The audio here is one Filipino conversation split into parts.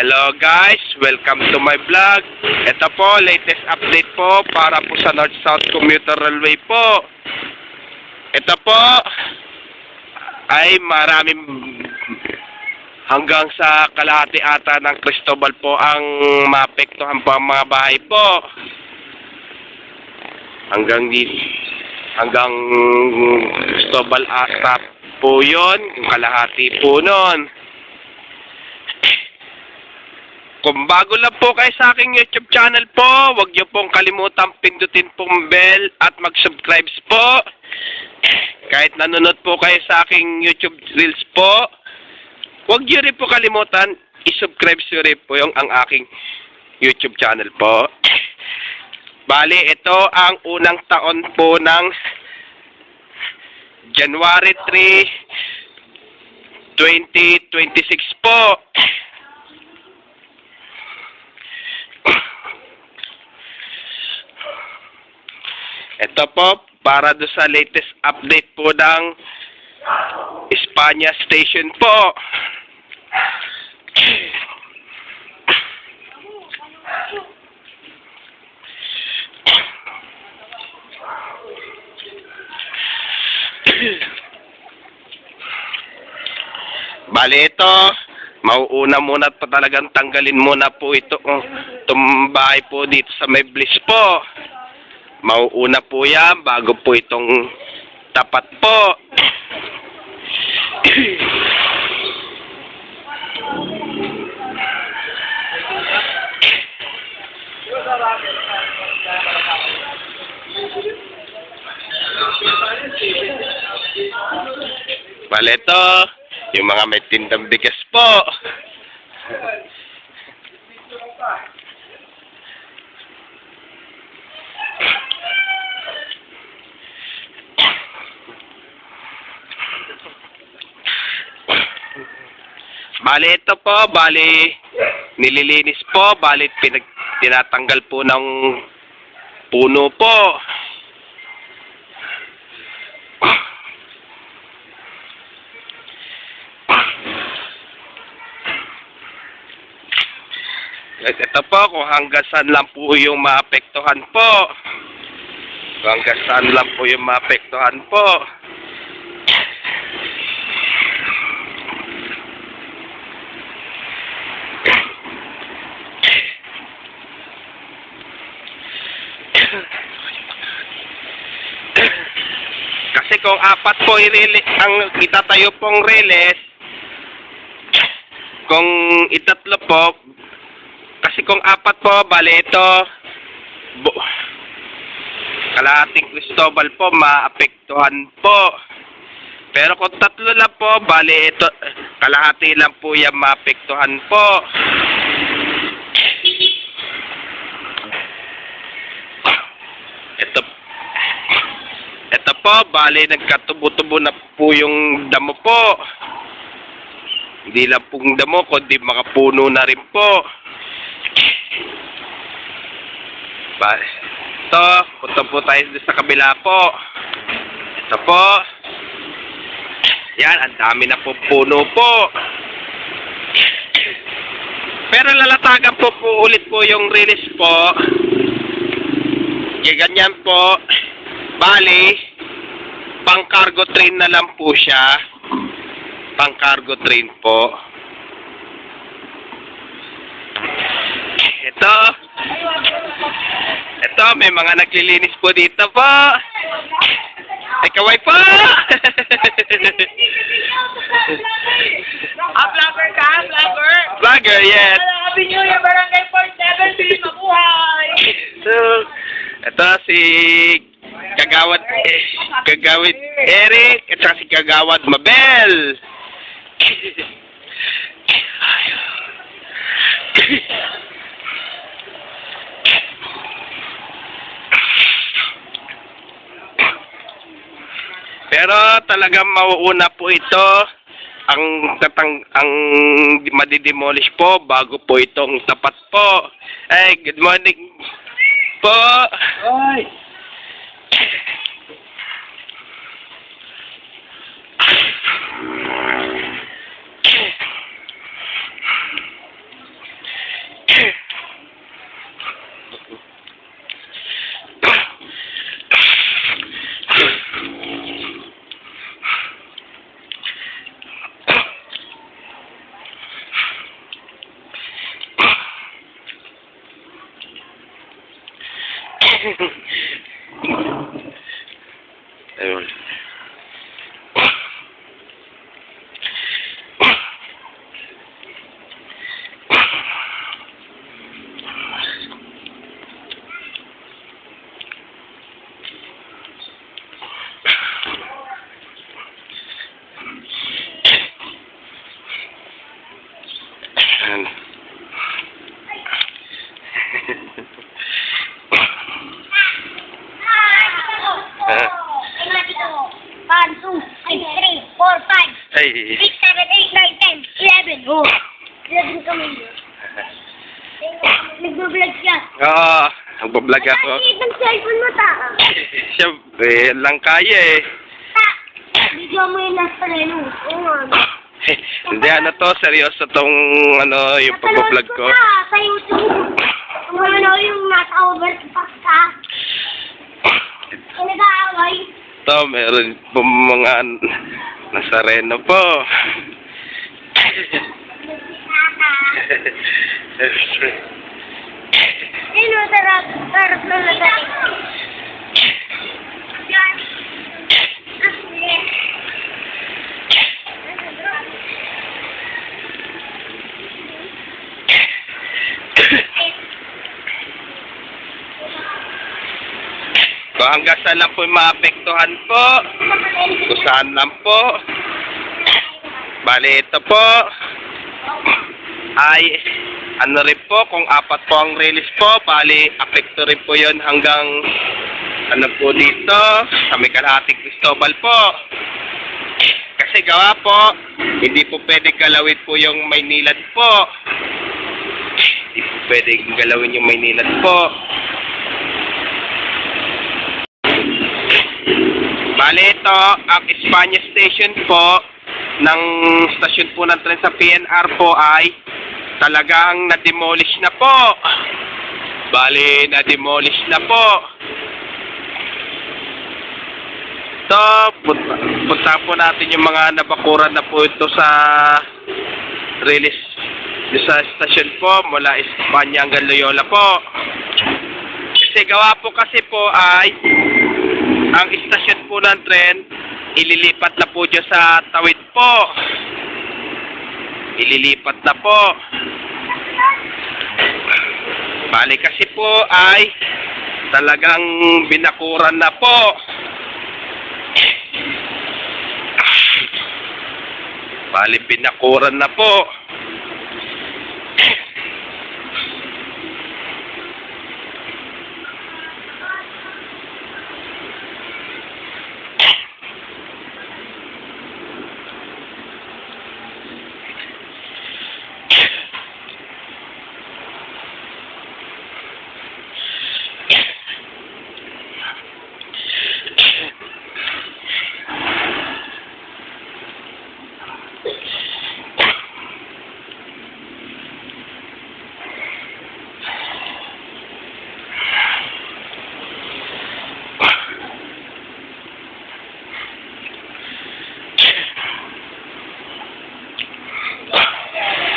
Hello guys, welcome to my vlog. Ito po, latest update po para po sa North-South Commuter Railway po. Ito po ay maraming hanggang sa kalahati ata ng Cristobal po ang maapektuhan po ang mga bahay po. Hanggang Cristobal ata po yun, kalahati po nun. Kung bago lang po kayo sa aking YouTube channel po, huwag niyo pong kalimutang pindutin pong bell at mag-subscribe po. Kahit nanonood po kayo sa aking YouTube Reels po, huwag niyo rin po kalimutan i-subscribe rin po yung ang aking YouTube channel po. Bali, ito ang unang taon po ng January 3, 2026 po. Ito po, para do sa latest update po ng Espanya Station po. Bali ito, mauuna muna pa talagang tanggalin muna po itong bahay po dito sa may Bliss po. Mauuna po yan bago po itong tapat po. Bale ito, yung mga may tindang bigas po. Bali ito po, bali nililinis po, bali tinatanggal po ng puno po. Ito po, kung hanggang saan lang po yung maapektuhan po. Kung hanggang saan lang po yung maapektuhan po. Kasi kung apat po ang itatayo pong reles, kung itatlo po, kasi kung apat po, bali ito, kalahating Cristobal po, maapektuhan po. Pero kung tatlo lang po, bali ito, kalahati lang po yan maapektuhan po. Ito po, bali nagkatubo-tubo na po yung damo po. Hindi lang pong damo, kundi mga puno na rin po. Ito, punta po tayo sa kabila po. Ito po. Yan, ang dami na po puno po. Pero lalatagan po ulit po yung release po. Ganyan po. Bali, pang cargo train na lang po siya. Pang cargo train po. Ito, may mga naglilinis po dito po. Ay, kaway po! Vlogger ka? Vlogger? Vlogger, yes. Happy New Year, Barangay 47, Pilis Mabuhay! So, ito si Kagawad Eric at saka si Kagawad Mabel. Pero talagang mauuna po ito ang madidemolish po bago po itong tapat po. Ay, good morning po. Oy! Ayun. Ayan. One, two, three, four, five, Ay. 6, 7, 8, 9, 10, 11. Oh, 11 kami. Nag-vlog siya. Oo, nagbablog ako. Bakit ng cellphone mo, ta? Siyempre, yan lang kaya eh. Ta, video mo yung nasa relo. Oo nga. Hindi, ano to, seryoso tong, ano, yung pagbablog ko. Napanood ta, sa YouTube. Kung ano yung nasa overpass ka. Kung nag-aaway. Ito, meron po mga nasareno po. Sino sarap na nasarap? Yan. So, hanggang saan lang po yung maapektuhan po? Kung saan lang po? Bali, ito po ay ano rin po, kung 4 po ang release po, bali, apekto rin po yun hanggang ano po dito, sa may Kalahating Cristobal po. Kasi gawa po, hindi po pwede galawin po yung Maynilad po. Hindi po pwede galawin yung Maynilad po. Bali, ito, ang Espanya Station po, ng stasyon po ng tren sa PNR po ay talagang na-demolish na po. Bali, na-demolish na po. So, punta po natin yung mga nabakuran na po ito sa release sa stasyon po mula Espanya hanggang Loyola po. Kasi gawa po kasi po ay ang istasyon po ng tren ililipat na po dyan sa Tawid po. Ililipat na po. Bali kasi po ay talagang binakuran na po. Bali binakuran na po.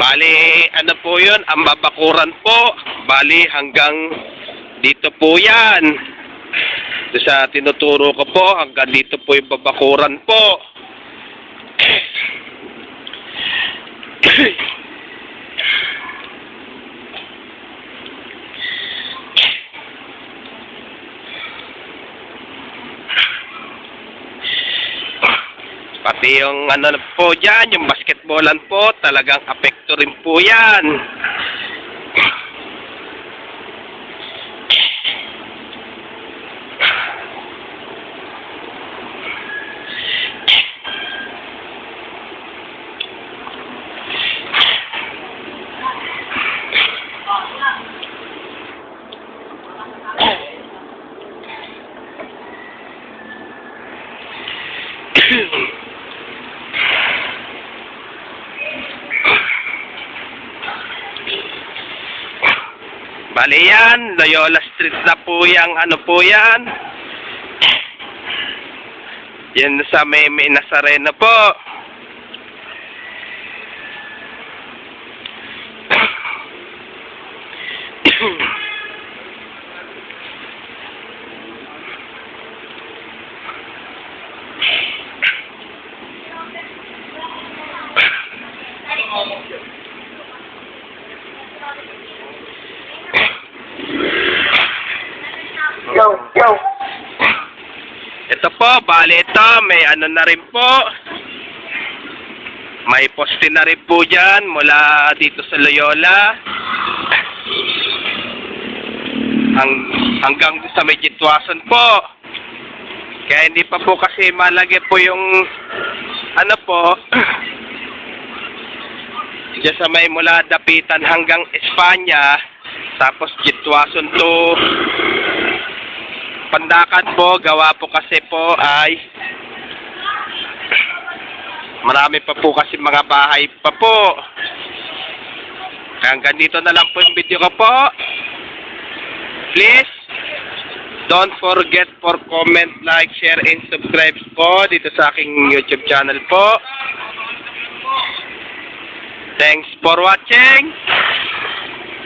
Bali, ano po yun? Ang babakuran po. Bali, hanggang dito po yan. Doon sa tinuturo ko po, hanggang dito po yung babakuran po. Pati yung ano po dyan, yung basketballan po, talagang apekto rin po yan. Bali yan, Loyola Street na po yung ano po yan. Yan sa may Nazareno po. Ito po, bali ito, may ano na rin po. May poste na rin po dyan mula dito sa Loyola. Hanggang sa may Jitwason po. Kaya hindi pa po kasi malagay po yung ano po diyan sa may mula Dapitan hanggang Espanya, tapos Jitwason to Pandakan po. Gawa po kasi po ay marami pa po kasi mga bahay pa po. Hanggang dito na lang po yung video ko po. Please don't forget for comment, like, share, and subscribe po dito sa aking YouTube channel po. Thanks for watching.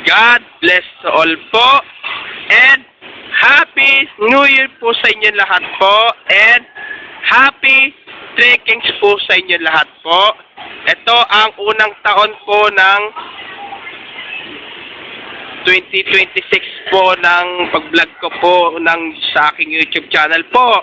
God bless all po. And Happy New Year po sa inyo lahat po. And Happy Trekkings po sa inyo lahat po. Ito ang unang taon po ng 2026 po ng pag-vlog ko po sa aking YouTube channel po.